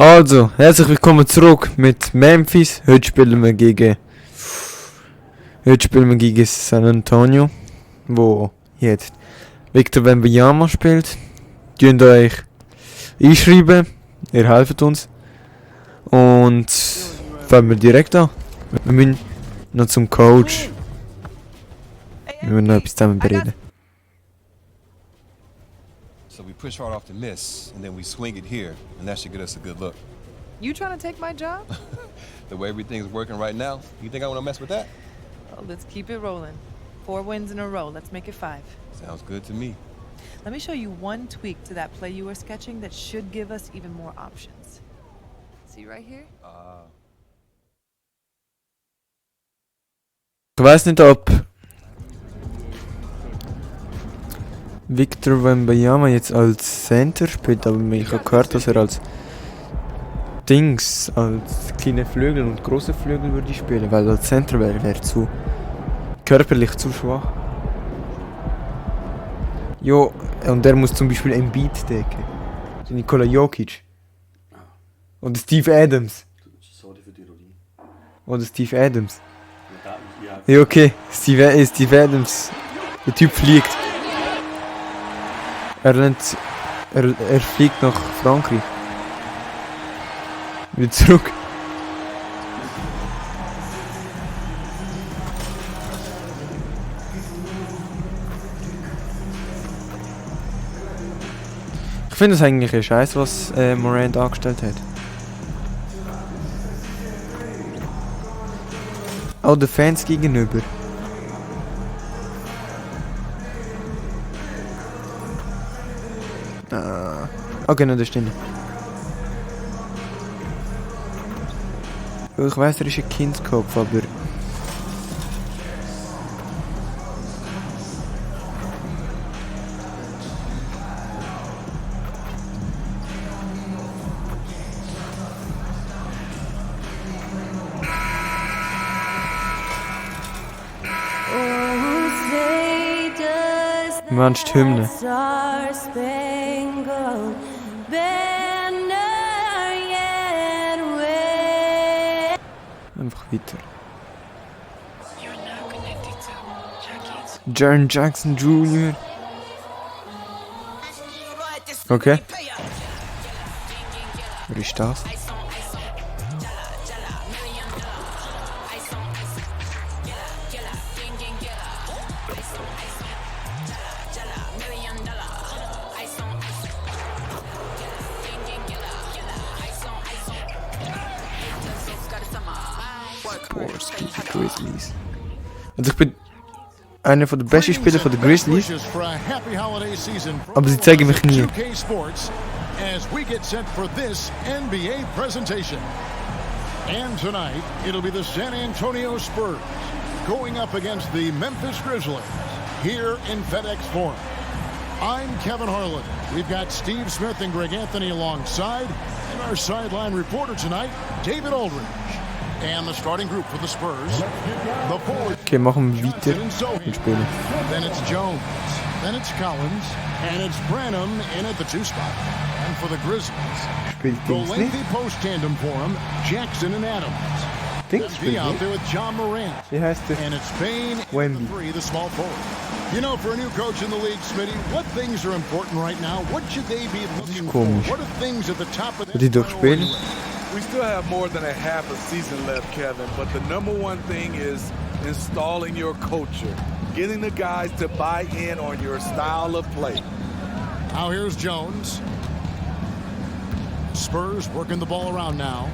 Also, herzlich willkommen zurück mit Memphis. Heute spielen wir gegen San Antonio, wo jetzt Victor Wembanyama spielt. Könnt euch einschreiben, ihr helft uns. Und fangen wir direkt an. Wir müssen noch zum Coach. Wir müssen noch etwas zusammen bereden. So we push hard off the miss, and then we swing it here, and that should get us a good look. You trying to take my job? The way everything's working right now, you think I want to mess with that? Well, let's keep it rolling. 4 wins in a row. Let's make it 5. Sounds good to me. Let me show you one tweak to that play you were sketching that should give us even more options. See right here? Ich weiß nicht, ob Victor Wembanyama jetzt als Center spielt, aber ich habe gehört, dass er als als kleine Flügel und große Flügel würde spielen, weil als Center wäre zu körperlich zu schwach. Jo, und er muss zum Beispiel ein Beat decken. So Nikola Jokic. Oder Steve Adams. Sorry für die Ironie. Oder Steve Adams. Ja. Ja, okay. Steve Adams. Der Typ fliegt. Er fliegt nach Frankreich. Wieder zurück. Ich finde es eigentlich ein Scheiß, was Morant angestellt hat. Auch den Fans gegenüber. Okay, nein, das stimmt nicht. Ich weiss, er ist ein Kindskopf, aber... Meinst du die Hymne? Einfach weiter. Jaren Jackson Jr. Okay. Wer ist das? Grizzlies. Also ich bin einer von den besten Spieler von den Grizzlies, aber sie zeigen mich nie. As we get set for this NBA presentation. And tonight, it'll be the San Antonio Spurs going up against the Memphis Grizzlies here in FedEx Forum. I'm Kevin Harlan. We've got Steve Smith and Greg Anthony alongside, and our sideline reporter tonight, David Aldridge. And the starting group for the Spurs. The forward. Okay, machen wir weiter mit Spielen. Then it's Jones. Then it's Collins. And it's Branham in at the 2 spot. And for the Grizzlies, the lengthy post tandem for him, Jackson and Adams. Dings spielt out there with John Morant. Wie heißt der? And it's Payne Wemby. The small forward. You know, for a new coach in the league, Smitty, what things are important right now? What should they be looking for? What are things at the top of Wird die durchspielen? We still have more than a half a season left, Kevin, but the number one thing is installing your culture, getting the guys to buy in on your style of play. Now here's Jones. Spurs working the ball around now.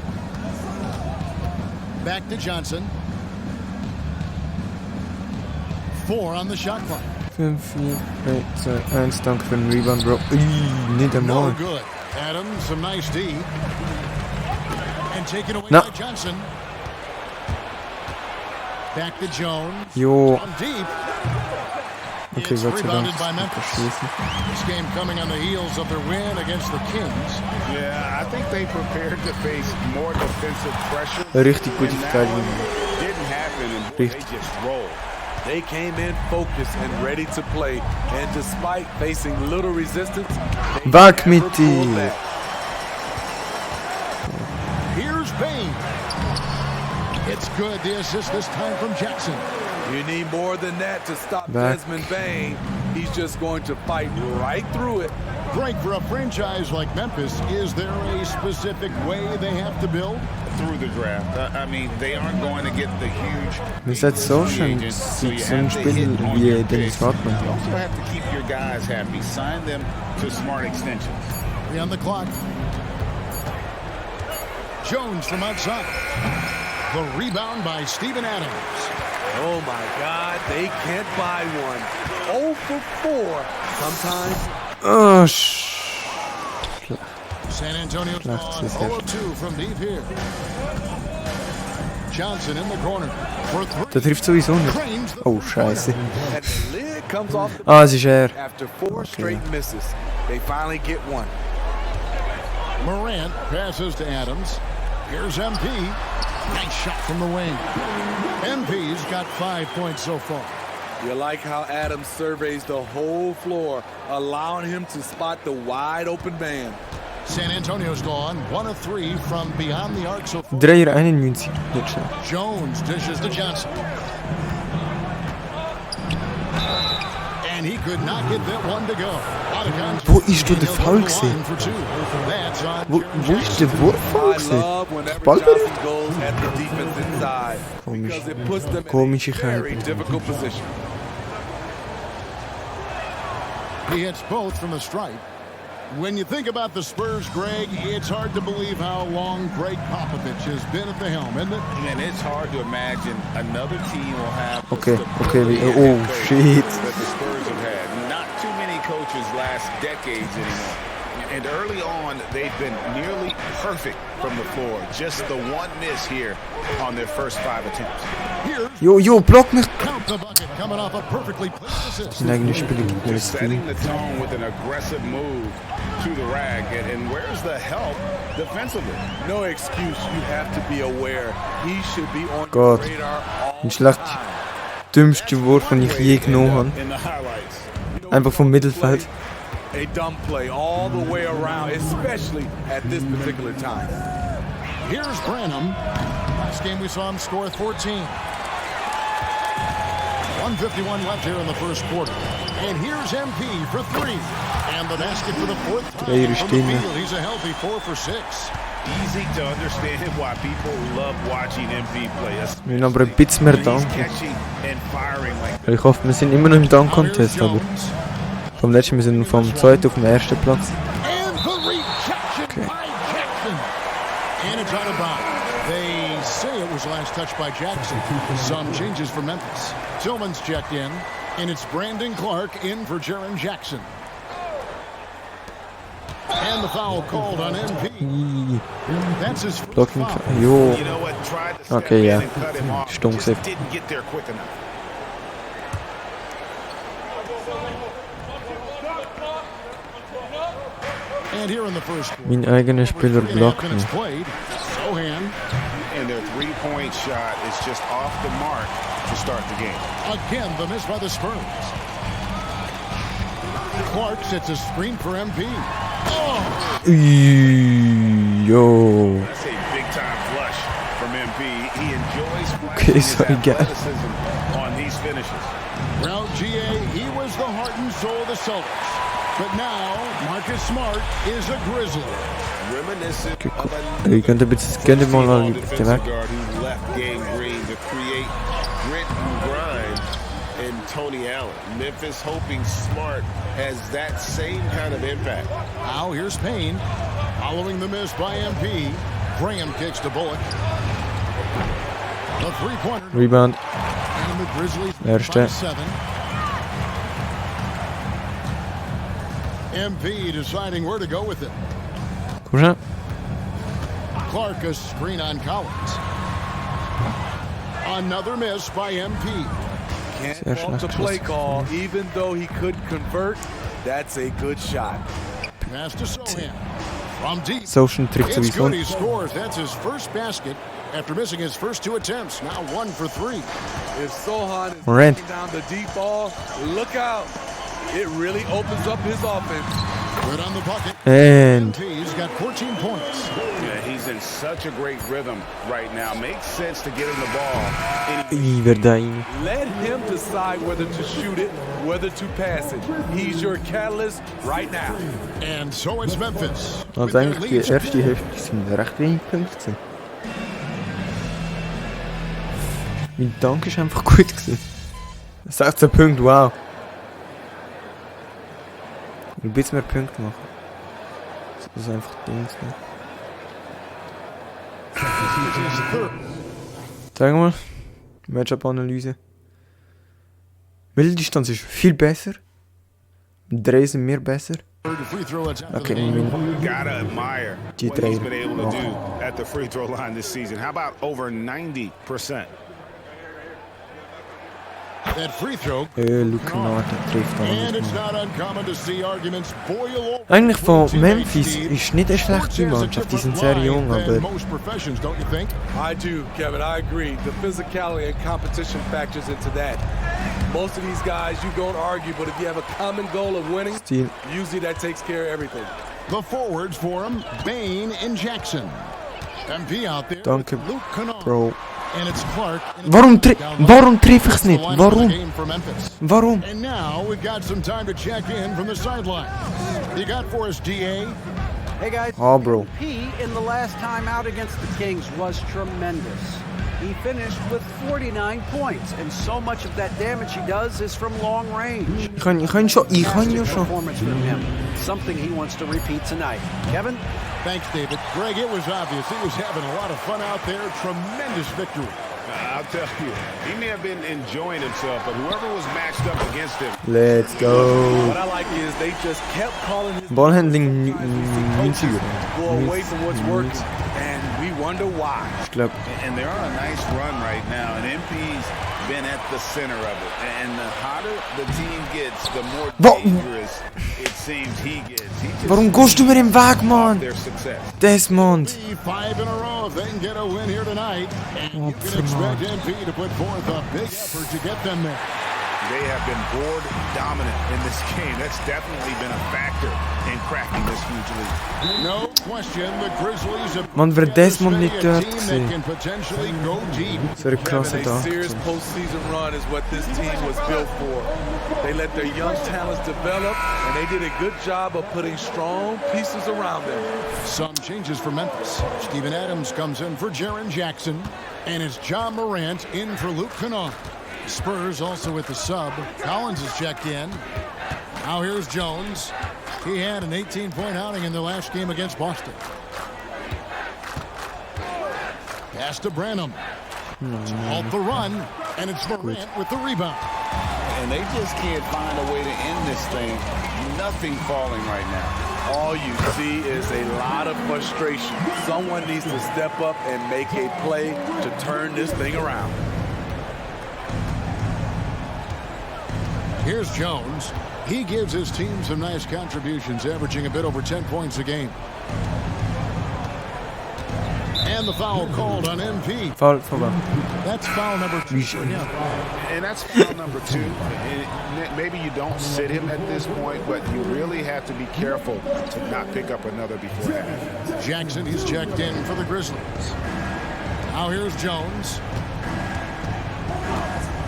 Back to Johnson. 4 on the shot clock. 5, 4, 3, 2, 1. Danke für den Rebound, Bro. Nicht einmal. No good. Adams, some nice D. And taken away No. by Johnson. Back to Jones. Jo. From deep. Okay, It's Gott sei Dank. rebounded by Memphis. Verschließen. This game coming on the heels of their win against the Kings. Yeah, I think they prepared to face more defensive pressure. Richtig gute Verteidigung. Didn't happen and Richtig. they just rolled. They came in focused and ready to play, and despite facing little resistance, they Weg never mit pulled dir. back. Payne. It's good. The assist this time from Jackson. You need more than that to stop Back. Desmond Bain. He's just going to fight right through it. Greg, for a franchise like Memphis, is there a specific way they have to build? Through the draft. I mean, they aren't going to get the huge. Wie sieht so schön sieht so ein Spiel wie Dennis Rodman. You also have to keep your guys happy. Sign them to smart extensions. On the clock. Jones from outside. The rebound by Steven Adams. Oh my God, they can't buy one. 0 for 4. Sometimes. Oh, San Antonio's Left on is 0-2 from deep here. Johnson in the corner for three. der trifft sowieso nicht. Cranes the Oh, scheiße. And the lid comes off the Ah, es ist er. after 4 straight misses. They finally get one. Morant passes to Adams. Here's MP. Nice shot from the wing. MP's got 5 points so far. You like how Adams surveys the whole floor, allowing him to spot the wide open man. San Antonio's gone 1 of 3 from beyond the arc so far. Dreier 91. Nicht schlecht. Jones dishes to Johnson. And he could not get that one to go. Out of contact. Wo ist der Foul He'll go gewesen? line for 2. That's on Wo Jaren ist der Jackson. Wurffoul I gewesen? love whenever Ballberührung? Johnson goes at the defense inside because it puts them in Komische a very Karte. difficult position. He hits both from the stripe. When you think about the Spurs, Greg, it's hard to believe how long Greg Popovich has been at the helm, isn't it? And it's hard to imagine another team will have the Okay, stability okay, and oh, the coach shit. that the Spurs have had. Not too many coaches last decades anymore. And early on, they've been nearly perfect from the floor. Just the one miss here on their first 5 attempts. Here, Jo, block mich. count the bucket coming off a perfectly placed assist. Mein eigenes Spiel gegen das Just setting Team. the tone with an aggressive move to the rack. And where's the help defensively? No excuse. You have to be aware. He should be on Gott. your radar all Ein schlecht dümmster Wurf, den ich je genommen habe. In the highlights. Einfach vom Mittelfeld. A dumb play all the way around, especially at this particular time. Here's Branham. Last game we saw him score 14. 1:51 left here in the first quarter. And here's MP for 3. And the basket for the 4th time Dreier from the stehen. field. He's a healthy 4 for 6. Easy to understand why people love watching MP play. Wir müssen aber ein bisschen mehr He's danken. catching and firing like Ich hoffe, wir sind immer noch im Now here's Dunk-Contest, aber Jones. vom letzten, wir sind vom 2. auf dem 1. Platz. And the rejection by Jackson. And it's out of bounds. They say it was last touched by Jackson. Some changes for Memphis. Tillman's checked in, and it's Brandon Clark in for Jaren Jackson. And the foul called on MP. That's his first Blocking. foul. Jo. you know what, tried to step Okay, in ja. and cut him off. Stunk Just safe. didn't get there quick enough. And here in the first quarter, Mein eigener Spieler 3.5 blockt minutes mich. played. Sohan And their three-point shot is just off the mark to start the game. again, the miss by the Spurs. Clark sets a screen for MP. Oh, Jo. That's a big-time flush from MP. He enjoys Okay, flashing his sorry, guys. athleticism on these finishes. Round GA, he was the heart and soul of the Celtics. But now, Marcus Smart is a Grizzly. Reminiscent Okay, of cool. Ihr könnt mal alle bitte defensive weg. guard who left Game Green to create grit and grind in Tony Allen. Memphis hoping Smart has that same kind of impact. Now here's Payne. Following the miss by MP. Graham kicks to Bullock. The three-pointer. Rebound. And the Grizzlies Erste. by 7. MP deciding where to go with it. Komm schon. Clark a screen on Collins. Another miss by MP. Can't Sehr fault the schlecht play Schuss. call, even though he couldn't convert. That's a good shot. Pass to Sohan. From deep. Social trifft It's sowieso. good. He scores. That's his first basket after missing his first 2 attempts. Now 1 for 3. If Sohan is Morant. knocking down the deep ball, look out. It really opens up his offense. Good on the bucket. And He's got 14 points. Yeah, he's in such a great rhythm right now. Makes sense to get him the ball. iyi verdi iyi. Let him decide whether to shoot it, whether to pass it. He's your catalyst right now. And so it's Memphis. Also with their eigentlich die lead. erste Hälfte sind recht wenig Punkte gewesen. Mein Dank ist einfach gut gewesen. 16 Punkte, wow. Ich will ein bisschen mehr Punkte machen. Das ist einfach Dings. Ne? Sag mal, Matchup-Analyse. Mitteldistanz ist viel besser. Drei sind mir besser. Okay, Gotta admire Die what he's Dreier. been able to do at the free throw line this season. How about over 90%? That free throw. Luke Kennard trifft And alles it's mal. not uncommon to see arguments boil over. Eigentlich von Memphis ist nicht eine schlechte Mannschaft, die sind sehr jung, aber Most professions, don't you think? I do, Kevin. I agree. The physicality and competition factors into that. Most of these guys, you don't argue, but if you have a common goal of winning, Stil. usually that takes care of everything. The forwards for him, Bain and Jackson. MP out there. Danke, with Luke Kennard. Bro. And it's Clark. Warum treffe ich es nicht? Warum? Warum? And now we've got some time to check in from the sideline. You got for us, DA? Hey guys, Oh, bro. P in the last time out against the Kings was tremendous. He finished with 49 points, and so much of that damage he does is from long range. Ich kann ja schon. Fantastic performance from him. Something he wants to repeat tonight. Kevin? Thanks, David. Greg, it was obvious. He was having a lot of fun out there. Tremendous victory. I'll tell you, he may have been enjoying himself, but whoever was matched up against him. Let's go. What I like is they just kept calling his Ballhandling coaches 90er. go away from what's working, and we wonder why. Ich glaube, And they're on a nice run right now, and MP's been at the center of it. And the hotter the team gets, the more dangerous it seems he gets. He just warum gehst du mir im Weg, Mann? their success. Desmond. 5 in a row if they can get a win here tonight. And you can come expect MP to put forth a big effort to get them there. They have been board dominant in this game. That's definitely been a factor in cracking this huge lead. No question, the Grizzlies have Man, wer Desmond nicht a dort team that gesehen. can potentially go deep. So eine krasse Kevin, a serious Tag. postseason run is what this team was built for. They let their young talents develop, and they did a good job of putting strong pieces around them. Some changes for Memphis. Steven Adams comes in for Jaren Jackson, and it's John Morant in for Luke Kennard. Spurs also with the sub. Collins is checked in. Now here's Jones. He had an 18-point outing in their last game against Boston. Pass to Branham. Halt the run, and it's Morant with the rebound. And they just can't find a way to end this thing. Nothing falling right now. All you see is a lot of frustration. Someone needs to step up and make a play to turn this thing around. Here's Jones. He gives his team some nice contributions, averaging a bit over 10 points a game. And the foul called on MP. Foul vorbei. That's foul number 2. And that's foul number 2. And maybe you don't sit him at this point, but you really have to be careful to not pick up another before half. Jackson, he's checked in for the Grizzlies. Now here's Jones.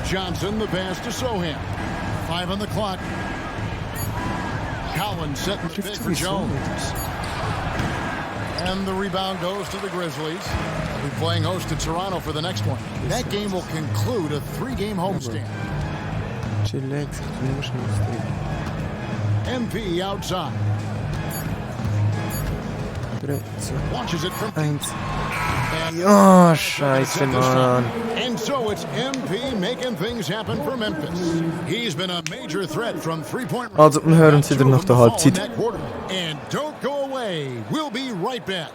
Johnson, the pass to Sohan. 5 on the clock. Collins setting the pick for Jones. And the rebound goes to the Grizzlies. They'll be playing host to Toronto for the next one. That game will conclude a 3-game homestand. Chillax, du musst nicht MP outside. 3, 2, Launches it from 1. and Oh, scheiße, Mann. And so it's MP making things happen for Memphis. He's been a major threat from 3-point range. Also, wir hören uns wieder nach der Halbzeit. And don't go away. We'll be right back.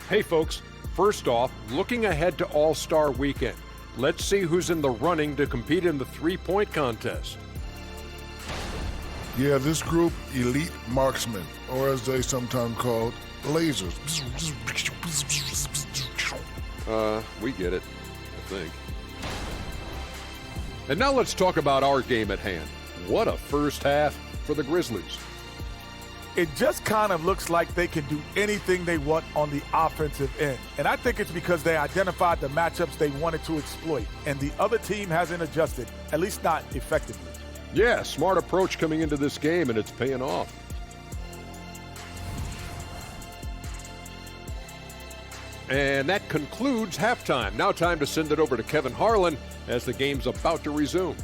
Hey folks, first off, looking ahead to All-Star Weekend. Let's see who's in the running to compete in the three-point contest. Yeah, this group, elite marksmen, or as they sometimes called, lasers. We get it, I think. And now let's talk about our game at hand. What a first half for the Grizzlies. It just kind of looks like they can do anything they want on the offensive end. And I think it's because they identified the matchups they wanted to exploit, and the other team hasn't adjusted, at least not effectively. Yeah, smart approach coming into this game, and it's paying off. And that concludes halftime. Now time to send it over to Kevin Harlan as the game's about to resume.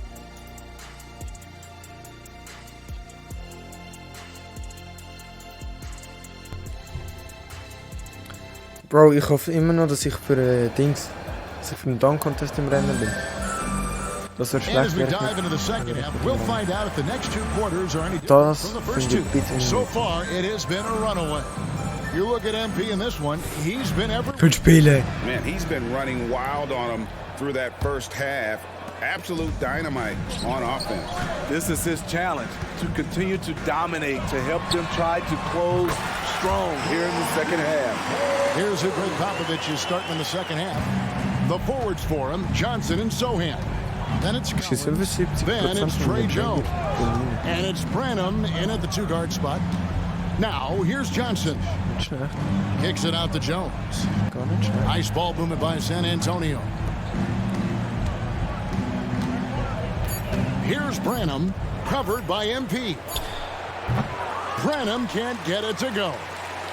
Bro, ich hoffe immer noch, dass ich für den Dunk Contest im Rennen bin. Das wäre schlecht. Das finde ich bitte. So far, it has been a runaway. You look at MP in this one, he's been Good spielen. Man, he's been running wild on him through that first half. Absolute dynamite on offense. This is his challenge, to continue to dominate, to help them try to close strong here in the second half. Here's who Greg Popovich is starting in the second half. The forwards for him, Johnson and Sohan. Then it's then it's Trey Jones. And it's Branham in at the two-guard spot. Now, here's Johnson. Kicks it out to Jones. Nice ball movement by San Antonio. Here's Branham, covered by MP. Branham can't get it to go.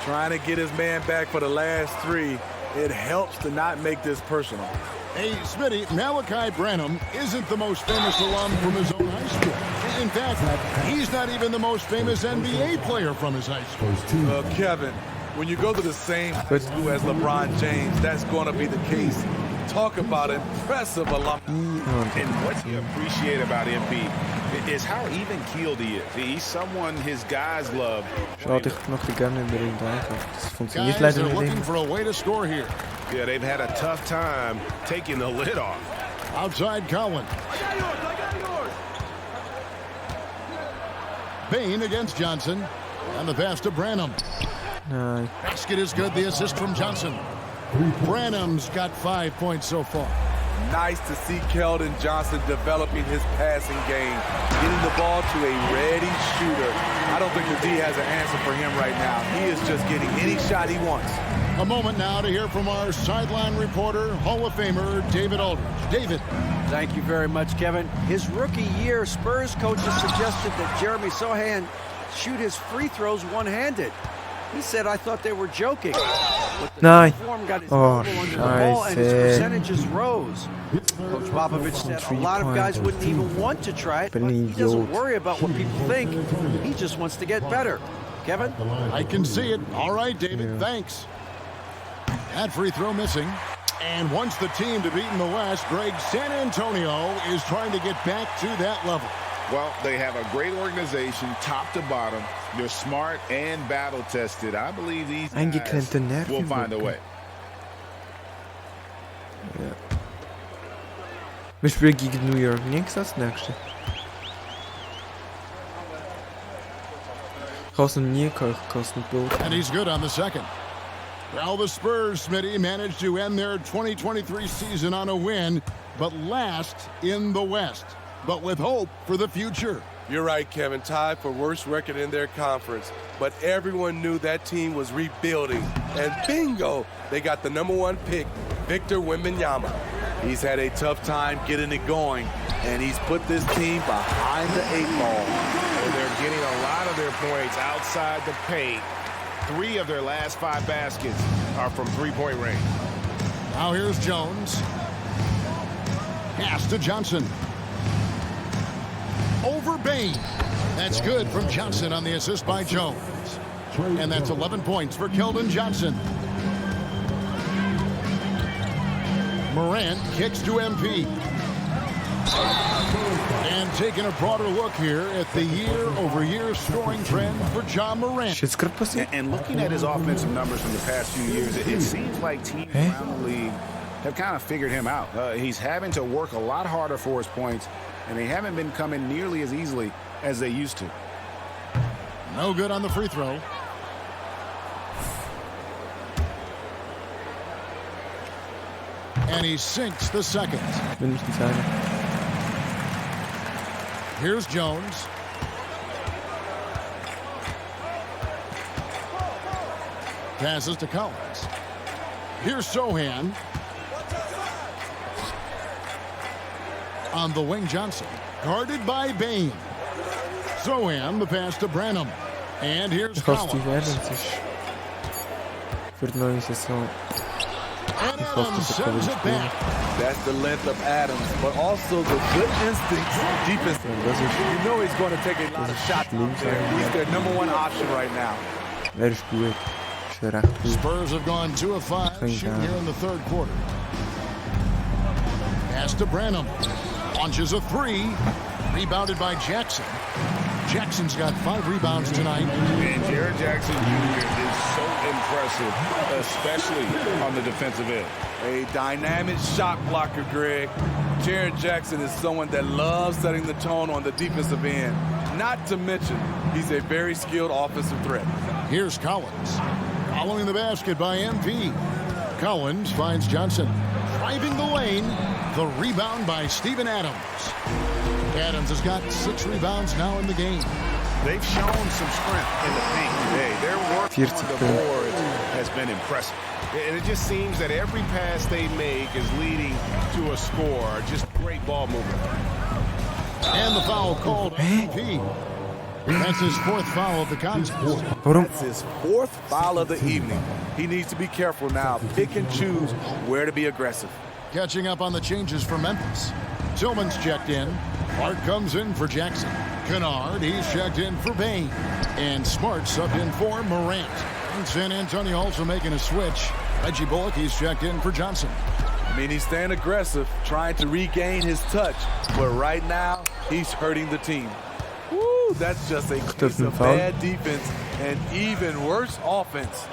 Trying to get his man back for the last three. It helps to not make this personal. Hey, Smitty, Malachi Branham isn't the most famous alum from his own high school. In fact, he's not even the most famous NBA player from his high school. Kevin, when you go to the same school as LeBron James, that's going to be the case. Talk about impressive alumni. And what you appreciate about MP is how even-keeled he is. He's someone his guys love. Schade, ich möchte gerne über ihn einkaufen. Das funktioniert Guys leider are nicht looking for a way to score here. Yeah, they've had a tough time taking the lid off. Outside Cowan. Bain against Johnson. And the pass to Branham. No. Basket is good. The assist from Johnson. Branham's got 5 points so far. Nice to see Keldon Johnson developing his passing game, getting the ball to a ready shooter. I don't think the D has an answer for him right now. He is just getting any shot he wants. A moment now to hear from our sideline reporter, Hall of Famer David Aldridge. David. Thank you very much, Kevin. His rookie year, Spurs coaches suggested that Jeremy Sohan shoot his free throws one-handed. He said, I thought they were joking. Nein. Got his Oh, under the ball and his scheiße. percentages rose. Coach Popovich said a lot of guys wouldn't even want to try it, but he doesn't worry about what people think. He just wants to get better. Kevin? I can see it. All right, David, thanks. That free throw missing. And once the team to beat in the West, Greg, San Antonio is trying to get back to that level. Well, they have a great organization, top to bottom. They're smart and battle-tested. I believe these guys will find a way. Ja. Wir spielen gegen New York Knicks als nächstes. Ich habe es noch nie gekostet. And he's good on the second. Well, the Spurs, Smitty, managed to end their 2023 season on a win, but last in the West. But with hope for the future. You're right, Kevin. Tied for worst record in their conference. But everyone knew that team was rebuilding. And bingo, they got the #1 pick, Victor Wembanyama. He's had a tough time getting it going, and he's put this team behind the 8 ball. Well, they're getting a lot of their points outside the paint. 3 of their last 5 baskets are from three-point range. Now here's Jones. Pass to Johnson. Over Bain. That's good from Johnson on the assist by Jones. And that's 11 points for Keldon Johnson. Morant kicks to MP. And taking a broader look here at the year-over-year scoring trend for John Morant. And looking at his offensive numbers from the past few years, it seems like teams around the league have kind of figured him out. He's having to work a lot harder for his points, and they haven't been coming nearly as easily as they used to. No good on the free throw. And he sinks the second. Will ich nicht sagen. Here's Jones. Passes to Collins. Here's Sohan. On the wing, Johnson. Guarded by Bain. Sohan, the pass to Branham. And here's Kannst du Collins. werden, es ist für die neue Saison. And Ich hoffe, Adams dass er kann sends it spielen. back. That's the length of Adams, but also the good instincts defense. Das ist, You know he's going to take a lot of shots out there. He's their number one option right now. er ist gut. Ist er recht gut. Spurs have gone 2 of 5 shooting here in the third quarter. Pass to Branham. Launches a three. Rebounded by Jackson. Jackson's got 5 rebounds tonight. And Jared Jackson Jr. is so impressive, especially on the defensive end. A dynamic shot blocker, Greg. Jared Jackson is someone that loves setting the tone on the defensive end. Not to mention, he's a very skilled offensive threat. Here's Collins. Following the basket by MP. Collins finds Johnson. Driving the lane. The rebound by Steven Adams. Adams has got 6 rebounds now in the game. They've shown some strength in the paint today. Their work on the boards has been impressive. And it just seems that every pass they make is leading to a score. Just great ball movement. And the foul called MP. That's his 4th foul of the contest. That's his 4th foul of the evening. He needs to be careful now. Pick and choose where to be aggressive. Catching up on the changes for Memphis. Tillman's checked in. Clark comes in for Jackson. Kennard, he's checked in for Bain. And Smart subbed in for Morant. And San Antonio also making a switch. Reggie Bullock, he's checked in for Johnson. I mean, he's staying aggressive, trying to regain his touch. But right now, he's hurting the team. Woo, that's just a case of bad defense and even worse offense.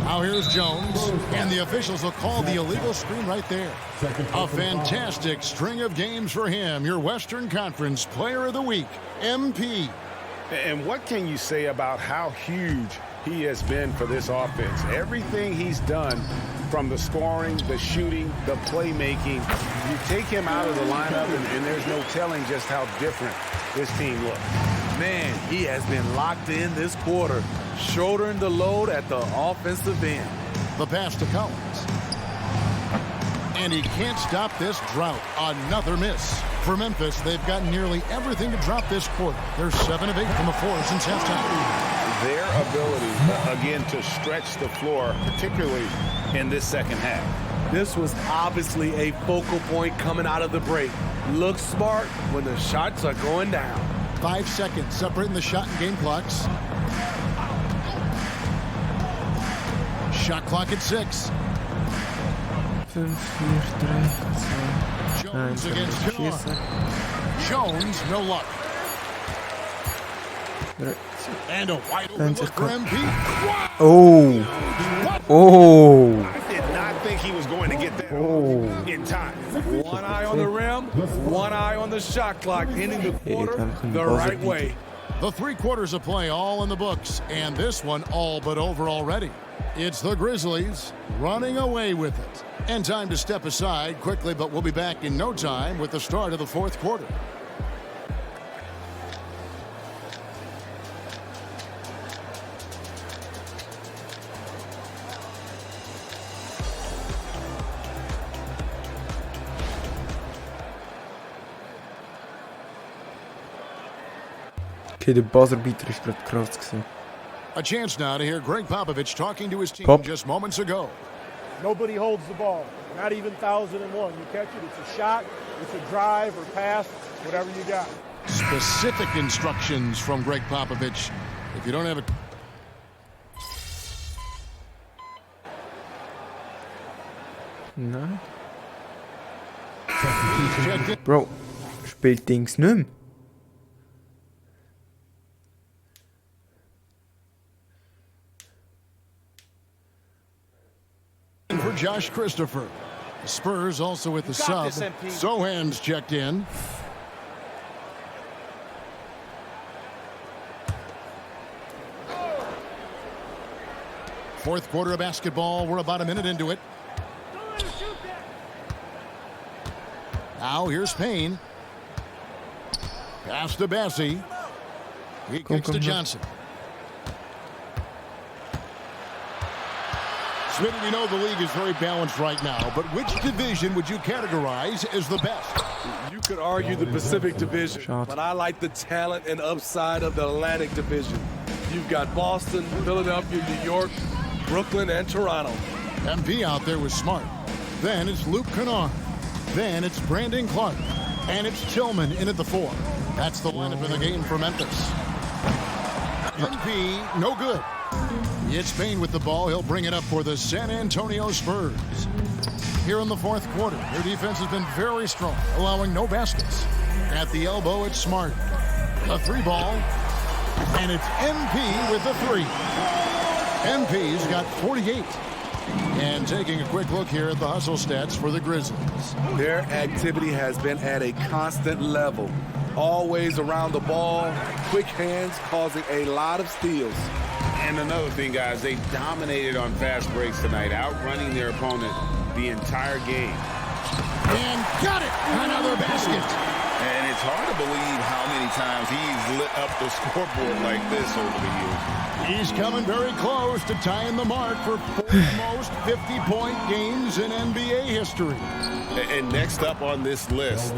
Now here's Jones, and the officials will call the illegal screen right there. A fantastic string of games for him, your Western Conference Player of the Week, MP. And what can you say about how huge he has been for this offense? Everything he's done, from the scoring, the shooting, the playmaking, you take him out of the lineup, and there's no telling just how different this team looks. Man, he has been locked in this quarter, shouldering the load at the offensive end. The pass to Collins. And he can't stop this drought. Another miss. For Memphis, they've got nearly everything to drop this quarter. They're 7 of 8 from the floor since halftime. Their ability, again, to stretch the floor, particularly in this second half. This was obviously a focal point coming out of the break. Look smart when the shots are going down. 5 seconds separating the shot and game clocks. Shot clock at 6. 5, 4, 3, 2, Jones against Kennard. Jones, no luck. And a wide open look for MP. Oh. I did not think he was going to get that in time. One eye on the rim, one eye on the shot clock, ending the quarter the right way. The 3 quarters of play all in the books, and this one all but over already. It's the Grizzlies running away with it. And time to step aside quickly, but we'll be back in no time with the start of the 4th quarter. Okay, der Buzzerbeater ist gerade krass gewesen. A chance now to hear Greg Popovich talking to his team just moments ago. Nobody holds the ball, not even 1,001. You catch it, it's a shot, it's a drive or pass, whatever you got. Specific instructions from Greg Popovich. If you don't have it. Nein. Bro, spielt Dings nicht mehr. For Josh Christopher. The Spurs also with the sub. Sohan's checked in. fourth quarter of basketball. We're about a minute into it. Now here's Payne. Pass to Bessie. He kicks to Johnson. Smitty, we know the league is very balanced right now, but which division would you categorize as the best? You could argue the Pacific Division, but I like the talent and upside of the Atlantic Division. You've got Boston, Philadelphia, New York, Brooklyn, and Toronto. MP out there was smart. Then it's Luke Kennard. Then it's Brandon Clark. And it's Tillman in at the 4. That's the lineup in the game for Memphis. MP, no good. It's Payne with the ball. He'll bring it up for the San Antonio Spurs. Here in the fourth quarter, their defense has been very strong, allowing no baskets. At the elbow, it's Smart. A 3 ball, and it's MP with the 3. MP's got 48. And taking a quick look here at the hustle stats for the Grizzlies. Their activity has been at a constant level. Always around the ball, quick hands causing a lot of steals. And another thing, guys, they dominated on fast breaks tonight, outrunning their opponent the entire game. And got it! Another basket! And it's hard to believe how many times he's lit up the scoreboard like this over the years. He's coming very close to tying the mark for 4th most 50-point games in NBA history. And next up on this list,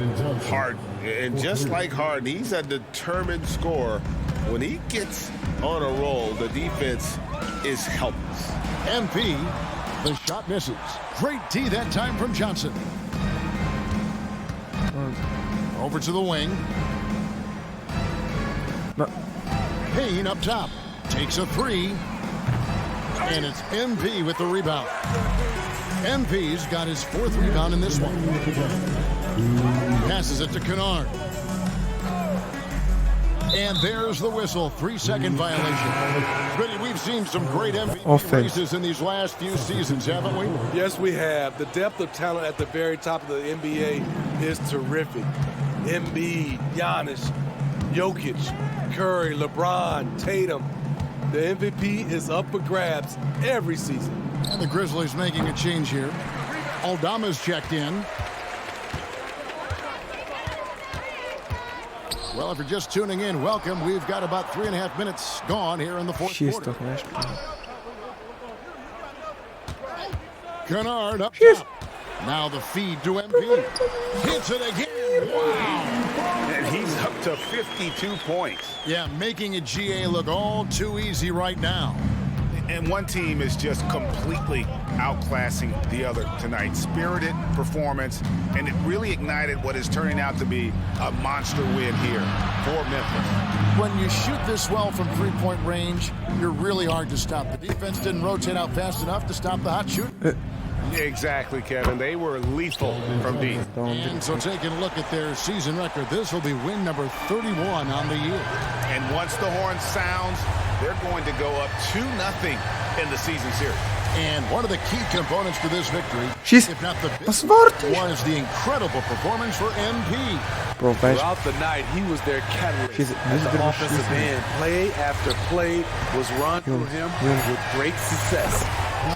Harden. And just like Harden, he's a determined scorer. When he gets on a roll, the defense is helpless. MP, the shot misses. Great D that time from Johnson. Over to the wing. Payne up top. Takes a 3. And it's MP with the rebound. MP's got his 4th rebound in this one. Passes it to Kennard. And there's the whistle. 3-second violation. Smitty, we've seen some great MVP races in these last few seasons, haven't we? Yes, we have. The depth of talent at the very top of the NBA is terrific. Embiid, Giannis, Jokic, Curry, LeBron, Tatum. The MVP is up for grabs every season. And the Grizzlies making a change here. Aldama's checked in. Well, if you're just tuning in, welcome. We've got about 3.5 minutes gone here in the fourth quarter. Kennard up top. Now the feed to MP. Hits it again. Wow. And he's up to 52 points. Yeah, making a GA look all too easy right now. And one team is just completely outclassing the other tonight. Spirited performance, and it really ignited what is turning out to be a monster win here for Memphis. When you shoot this well from three-point range, you're really hard to stop. The defense didn't rotate out fast enough to stop the hot shoot. Exactly, Kevin. They were lethal from deep. And so taking a look at their season record, this will be win number 31 on the year. And once the horn sounds, they're going to go up 2-0 in the season series. And one of the key components to this victory, if not the biggest, was the incredible performance for MP. Throughout the night, he was their catalyst at the offensive end. Play after play was run through him with great success.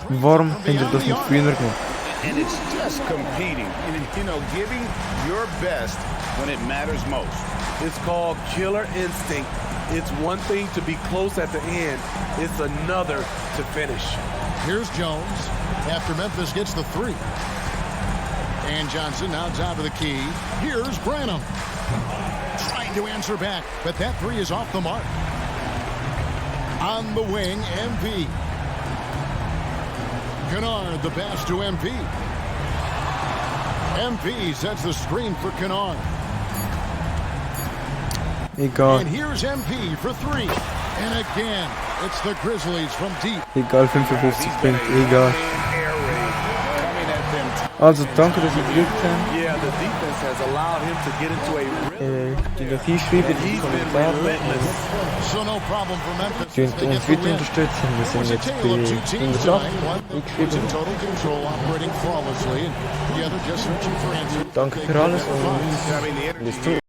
Waarom vind je dat niet vriendelijk? And it's just competing, you know, giving your best when it matters most. It's called killer instinct. It's one thing to be close at the end. It's another to finish. Here's Jones after Memphis gets the 3. And Johnson now top of the key. Here's Branham. Trying to answer back, but that 3 is off the mark. On the wing, MP. Kennard, the pass to MP. MP sets the screen for Kennard. And here's MP for 3. And again, it's the Grizzlies from deep. Egal, 55 Punkte, egal. Also danke, dass ihr gedrückt habt. Yeah, the defense has allowed him to get into a Die das hier schreiben in die Kommentare. So no problem for Memphis. Könnt ihr uns weiter unterstützen. Wir sind jetzt in der Sache. Danke für alles und bis zum